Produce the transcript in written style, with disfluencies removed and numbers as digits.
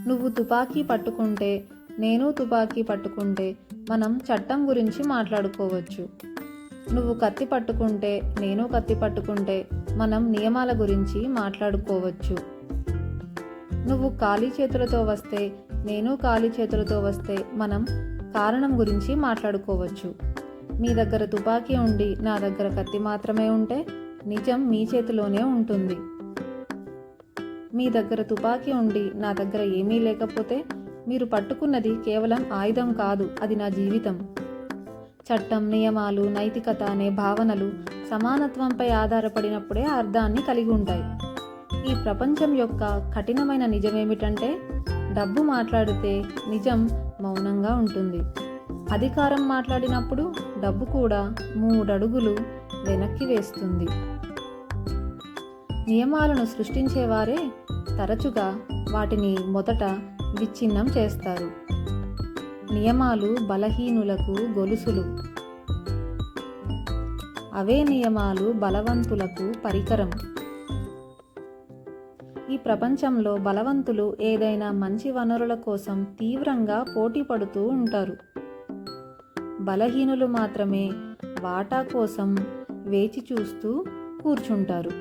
నువ్వు తుపాకీ పట్టుకుంటే, నేను తుపాకీ పట్టుకుంటే మనం చట్టం గురించి మాట్లాడుకోవచ్చు. నువ్వు కత్తి పట్టుకుంటే, నేను కత్తి పట్టుకుంటే మనం నియమాల గురించి మాట్లాడుకోవచ్చు. నువ్వు ఖాళీ చేతులతో వస్తే, నేను ఖాళీ చేతులతో వస్తే మనం కారణం గురించి మాట్లాడుకోవచ్చు. మీ దగ్గర తుపాకీ ఉండి నా దగ్గర కత్తి మాత్రమే ఉంటే నిజం మీ చేతిలోనే ఉంటుంది. మీ దగ్గర తుపాకీ ఉండి నా దగ్గర ఏమీ లేకపోతే మీరు పట్టుకున్నది కేవలం ఆయుధం కాదు, అది నా జీవితం. చట్టం, నియమాలు, నైతికత అనే భావనలు సమానత్వంపై ఆధారపడినప్పుడే అర్థాన్ని కలిగి ఉంటాయి. ఈ ప్రపంచం యొక్క కఠినమైన నిజమేమిటంటే, డబ్బు మాట్లాడితే నిజం మౌనంగా ఉంటుంది. అధికారం మాట్లాడినప్పుడు డబ్బు కూడా 3 అడుగులు వెనక్కి వేస్తుంది. నియమాలను సృష్టించేవారే తరచుగా వాటిని మొదట విచ్ఛిన్నం చేస్తారు. నియమాలు బలహీనులకు గొలుసులు, అవే నియమాలు బలవంతులకు పరికరం. ఈ ప్రపంచంలో బలవంతులు ఏదైనా మంచి వనరుల కోసం తీవ్రంగా పోటీ పడుతూ ఉంటారు. బలహీనులు మాత్రమే వాటా కోసం వేచి చూస్తూ కూర్చుంటారు.